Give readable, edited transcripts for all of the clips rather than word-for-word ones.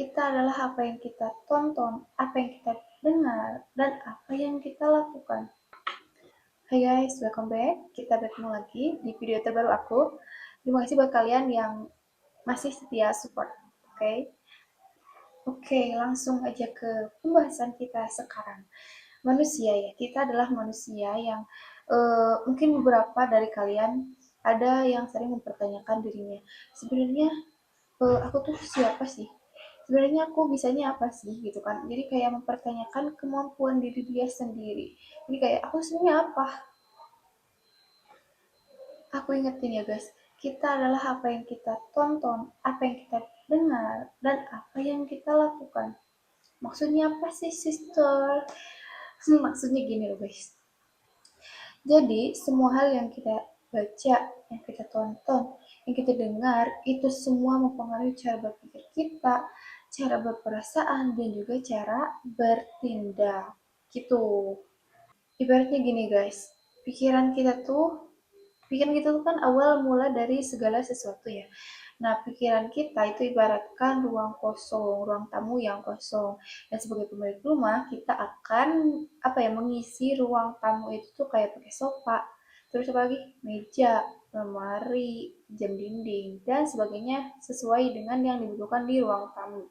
Kita adalah apa yang kita tonton, apa yang kita dengar, dan apa yang kita lakukan. Hai guys, welcome back. Kita bertemu lagi di video terbaru aku. Terima kasih buat kalian yang masih setia support. Oke, langsung aja ke pembahasan kita sekarang. Manusia ya, kita adalah manusia yang mungkin beberapa dari kalian ada yang sering mempertanyakan dirinya. Sebenarnya aku tuh siapa sih? Sebenarnya aku bisanya apa sih gitu kan? Jadi kayak mempertanyakan kemampuan diri dia sendiri. Jadi kayak aku sebenarnya apa? Aku ingetin ya guys, kita adalah apa yang kita tonton, apa yang kita dengar, dan apa yang kita lakukan. Maksudnya apa sih sister? Maksudnya gini loh guys. Jadi semua hal yang kita baca, yang kita tonton, yang kita dengar, itu semua mempengaruhi cara berpikir kita, cara berperasaan, dan juga cara bertindak. Gitu. Ibaratnya gini guys, pikiran kita tuh kan awal mula dari segala sesuatu ya. Nah, pikiran kita itu ibaratkan ruang kosong, ruang tamu yang kosong. Dan sebagai pemilik rumah, kita akan mengisi ruang tamu itu tuh kayak pakai sofa, terus apa lagi? Meja, lemari, jam dinding, dan sebagainya sesuai dengan yang dibutuhkan di ruang tamu.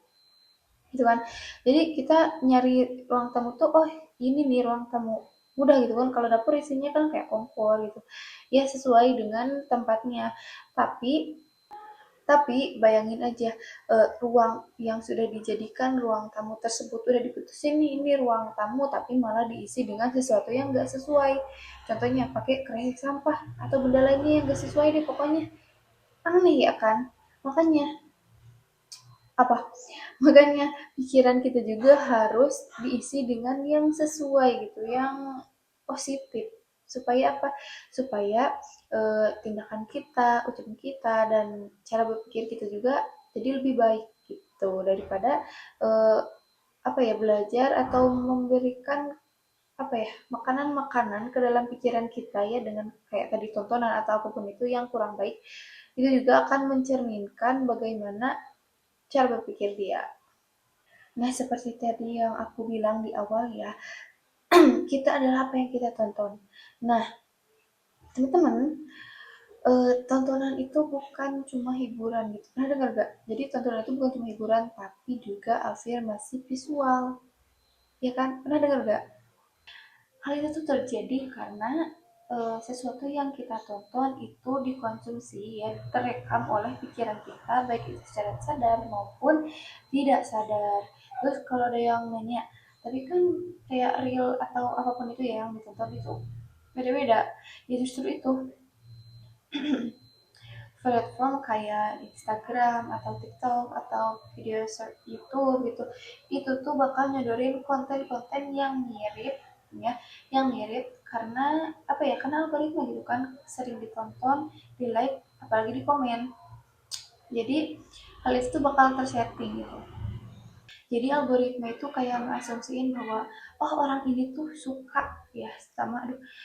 Gitu kan. Jadi kita nyari ruang tamu tuh, oh ini nih ruang tamu. Mudah gitu kan, kalau dapur isinya kan kayak kompor gitu. Ya sesuai dengan tempatnya. Tapi bayangin aja ruang yang sudah dijadikan ruang tamu tersebut udah diputusin nih ini ruang tamu tapi malah diisi dengan sesuatu yang gak sesuai. Contohnya pakai keresek sampah atau benda lainnya yang gak sesuai deh pokoknya. Aneh ya kan? Makanya apa makanya pikiran kita juga harus diisi dengan yang sesuai gitu, yang positif, supaya apa, supaya tindakan kita, ucapan kita, dan cara berpikir kita juga jadi lebih baik gitu daripada eh, belajar atau memberikan makanan-makanan ke dalam pikiran kita ya dengan kayak tadi tontonan atau apapun itu yang kurang baik. Itu juga akan mencerminkan bagaimana cara berpikir dia. Nah, seperti tadi yang aku bilang di awal ya, kita adalah apa yang kita tonton. Nah, teman-teman, tontonan itu bukan cuma hiburan gitu. Pernah dengar gak? Jadi tontonan itu bukan cuma hiburan, tapi juga afirmasi visual. Ya kan? Pernah dengar gak? Hal itu tuh terjadi karena sesuatu yang kita tonton itu dikonsumsi ya terekam oleh pikiran kita baik itu secara sadar maupun tidak sadar. Terus kalau ada yang nanya, tapi kan kayak real atau apapun itu ya yang ditonton itu beda-beda. Ya justru itu platform kayak Instagram atau TikTok atau video search YouTube gitu, itu tuh bakal nyodorin konten-konten yang mirip ya, yang mirip karena karena algoritma gitu kan, sering ditonton, di like, apalagi di komen. Jadi hal itu tuh bakal tersetting gitu. Jadi algoritma itu kayak ngasumsiin bahwa oh orang ini tuh suka ya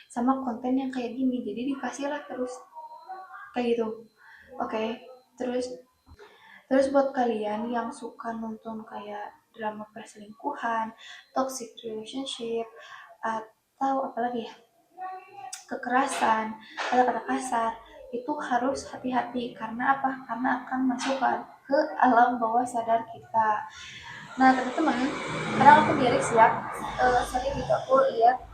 sama konten yang kayak gini, jadi dikasihlah terus kayak gitu. Oke, terus terus buat kalian yang suka nonton kayak drama perselingkuhan, toxic relationship, atau apalagi ya, kekerasan, kata-kata kasar, itu harus hati-hati. Karena apa? Karena akan masuk ke alam bawah sadar kita. Nah, teman-teman, kadang aku miris ya, sering gitu aku lihat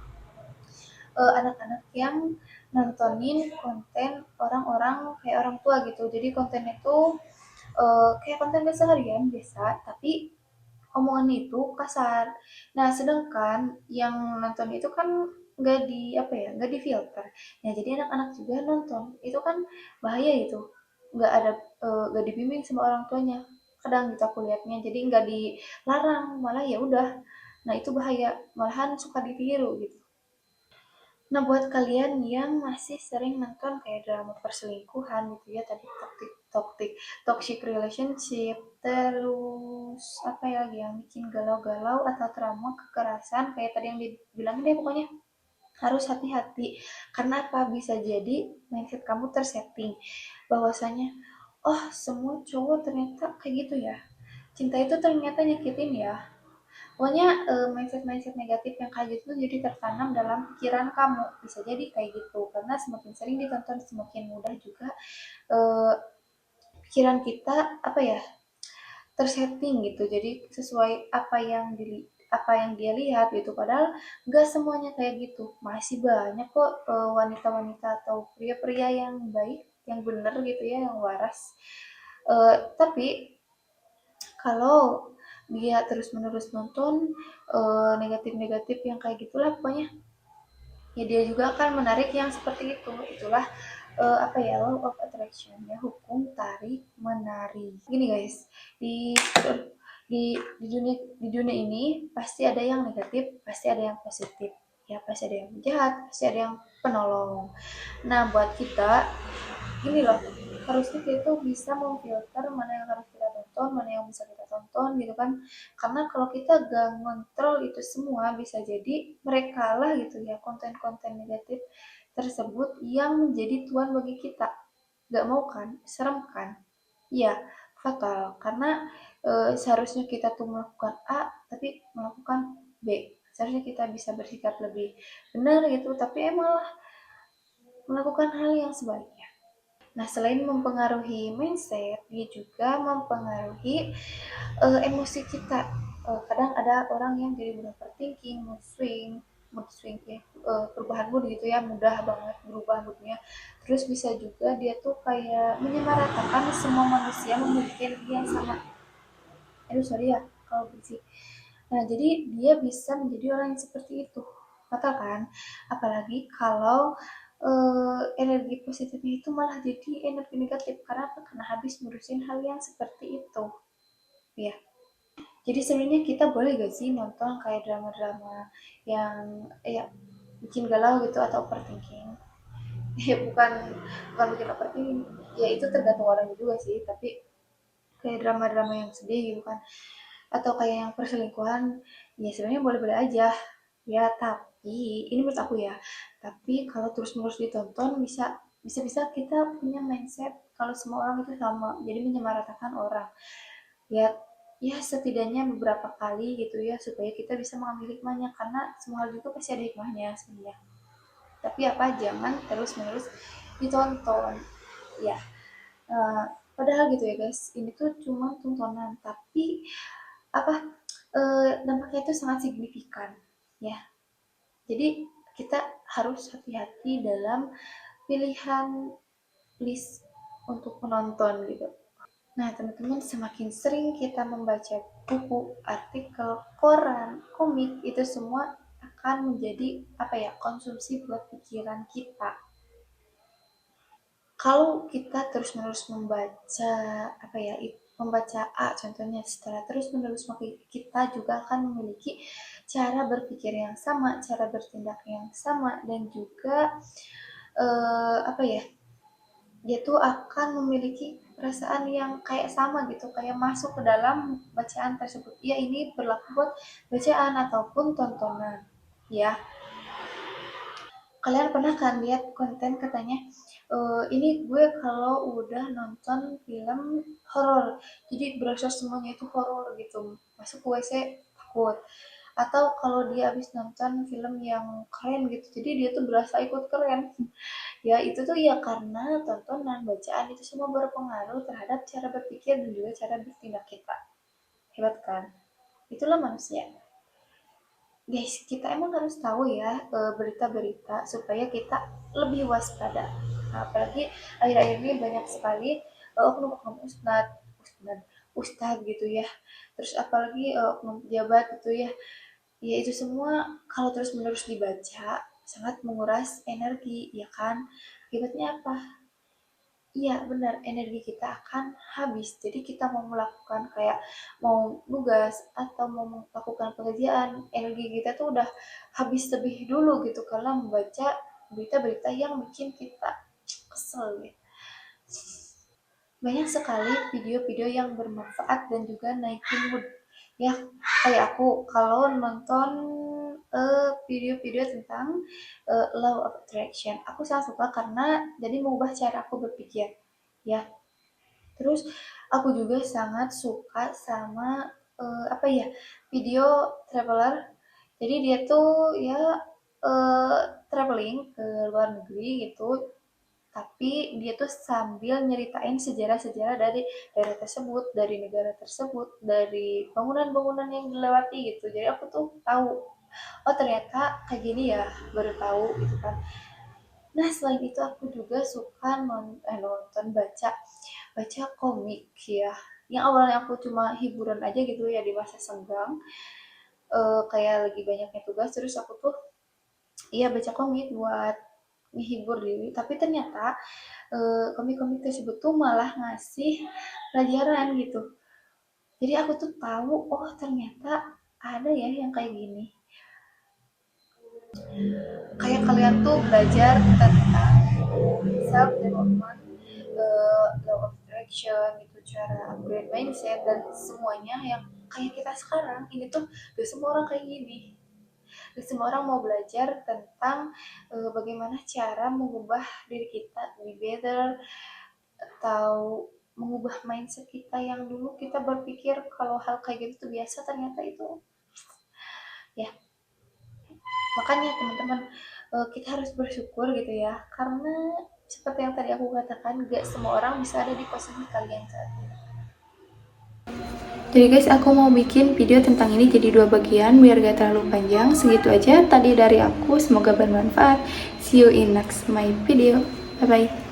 anak-anak yang nontonin konten orang-orang kayak orang tua gitu. Jadi kontennya tuh kayak konten keseharian biasa, tapi omongannya itu kasar. Nah, sedangkan yang nonton itu kan nggak di filter. Nah, jadi anak-anak juga nonton. Itu kan bahaya itu. Nggak dibimbing sama orang tuanya. Kadang gitu aku lihatnya. Jadi nggak dilarang, malah ya udah. Nah, itu bahaya. Malahan suka ditiru gitu. Nah, buat kalian yang masih sering nonton kayak drama perselingkuhan gitu ya, tadi toxic relationship, terus apa ya lagi yang bikin galau-galau atau trauma kekerasan kayak tadi yang dibilang deh, pokoknya harus hati-hati. Karena apa? Bisa jadi mindset kamu tersetting bahwasanya oh semua cowok ternyata kayak gitu ya. cinta itu ternyata nyakitin ya. Pokoknya mindset-mindset negatif yang kayak gitu jadi tertanam dalam pikiran kamu. Bisa jadi kayak gitu karena semakin sering ditonton semakin mudah juga eh, pikiran kita apa ya tersetting gitu. Jadi sesuai apa yang dia lihat gitu. Padahal nggak semuanya kayak gitu. Masih banyak kok wanita-wanita atau pria-pria yang baik, yang benar gitu ya, yang waras. Tapi kalau dia terus-menerus nonton negatif-negatif yang kayak gitulah pokoknya, ya dia juga akan menarik yang seperti itu. Itulah apa ya, law of attraction ya, hukum tarik menarik. Gini guys, di di dunia ini pasti ada yang negatif, pasti ada yang positif, ya pasti ada yang jahat, pasti ada yang penolong. Nah buat kita gini loh, harusnya kita tuh bisa memfilter mana yang harus kita tonton, mana yang bisa kita tonton gitu kan. Karena kalau kita gak ngontrol itu semua, bisa jadi mereka lah gitu ya, konten-konten negatif tersebut yang menjadi tuan bagi kita. Gak mau kan, serem kan. Iya, fatal karena seharusnya kita tuh melakukan A tapi melakukan B. Seharusnya kita bisa bersikap lebih benar gitu, tapi emang melakukan hal yang sebaliknya. Nah, selain mempengaruhi mindset, dia juga mempengaruhi emosi kita. Kadang ada orang yang jadi mudah overthinking, mood swing ya, perubahan mood gitu ya, mudah banget berubah moodnya. Terus bisa juga dia tuh kayak menyamaratakan semua manusia memiliki energi yang sama. Aduh sorry ya kalau berisik. Nah, jadi dia bisa menjadi orang yang seperti itu. Fatal kan? Apalagi kalau energi positifnya itu malah jadi energi negatif. Karena apa? Karena habis ngurusin hal yang seperti itu. Ya. Jadi sebenarnya kita boleh gak sih nonton kayak drama-drama yang ya bikin galau gitu atau overthinking? Ya bukan bikin overthinking. Ya itu tergantung orang juga sih. Tapi kayak drama-drama yang sedih gitu kan, atau kayak yang perselingkuhan, ya sebenarnya boleh-boleh aja ya. Tapi ini menurut aku ya, tapi kalau terus-menerus ditonton bisa kita punya mindset kalau semua orang itu sama, jadi menyamaratakan orang ya. Ya setidaknya beberapa kali gitu ya, supaya kita bisa mengambil hikmahnya, karena semua hal juga pasti ada hikmahnya sebenarnya. Tapi apa, jangan terus-menerus ditonton ya. Padahal gitu ya guys, ini tuh cuma tontonan, tapi apa dampaknya itu sangat signifikan ya. Jadi kita harus hati-hati dalam pilihan list untuk menonton gitu. Nah teman-teman, semakin sering kita membaca buku, artikel, koran, komik, itu semua akan menjadi apa ya, konsumsi buat pikiran kita. Kalau kita terus-menerus membaca apa ya, membaca A contohnya, setelah terus-menerus kita juga akan memiliki cara berpikir yang sama, cara bertindak yang sama, dan juga apa ya, dia tuh akan memiliki perasaan yang kayak sama gitu, kayak masuk ke dalam bacaan tersebut. Ya ini berlaku buat bacaan ataupun tontonan ya. Kalian pernah kan lihat konten katanya ini gue kalau udah nonton film horor jadi berasa semuanya itu horor gitu, masuk ke WC takut. Atau kalau dia habis nonton film yang keren gitu jadi dia tuh berasa ikut keren. Ya itu tuh ya karena tontonan, bacaan itu semua berpengaruh terhadap cara berpikir dan juga cara bertindak kita. Hebat kan? Itulah manusia. Guys, kita emang harus tahu ya berita-berita supaya kita lebih waspada. Nah, apalagi akhir-akhir ini banyak sekali oknum-oknum ustad gitu ya. Terus apalagi oknum pejabat gitu ya. Ya itu semua kalau terus-menerus dibaca sangat menguras energi, ya kan? Akibatnya apa? Iya benar, energi kita akan habis. Jadi kita mau melakukan kayak mau nugas atau mau melakukan pekerjaan, energi kita tuh udah habis lebih dulu gitu karena membaca berita-berita yang bikin kita kesel gitu. Banyak sekali video-video yang bermanfaat dan juga naikin mood. Ya, kayak aku kalau nonton video-video tentang law of attraction, aku sangat suka karena jadi mengubah cara aku berpikir. Ya, terus aku juga sangat suka sama apa ya, video traveler. Jadi dia tuh ya eh, traveling ke luar negeri gitu, tapi dia tuh sambil nyeritain sejarah-sejarah dari daerah tersebut, dari negara tersebut, dari bangunan-bangunan yang dilewati gitu. Jadi aku tuh tahu, oh ternyata kayak gini ya, baru tahu gitu kan. Nah selain itu aku juga suka nonton, baca baca komik ya, yang awalnya aku cuma hiburan aja gitu ya di masa senggang, kayak lagi banyaknya tugas, terus aku tuh iya baca komik buat menghibur diri, tapi ternyata komik-komik tersebut tuh malah ngasih pelajaran gitu. Jadi aku tuh tahu, oh ternyata ada ya yang kayak gini. Kayak kalian tuh belajar tentang self development, law of attraction gitu, cara upgrade mindset dan semuanya yang kayak kita sekarang ini tuh gak semua orang kayak gini. Gak semua orang mau belajar tentang bagaimana cara mengubah diri kita to be better, atau mengubah mindset kita yang dulu kita berpikir kalau hal kayak gitu tuh biasa, ternyata itu ya. Makanya teman-teman, kita harus bersyukur gitu ya, karena seperti yang tadi aku katakan, gak semua orang bisa ada di posisi kalian saat ini. Jadi guys, aku mau bikin video tentang ini jadi 2 bagian biar gak terlalu panjang. Segitu aja tadi dari aku, semoga bermanfaat. See you in next my video. Bye bye.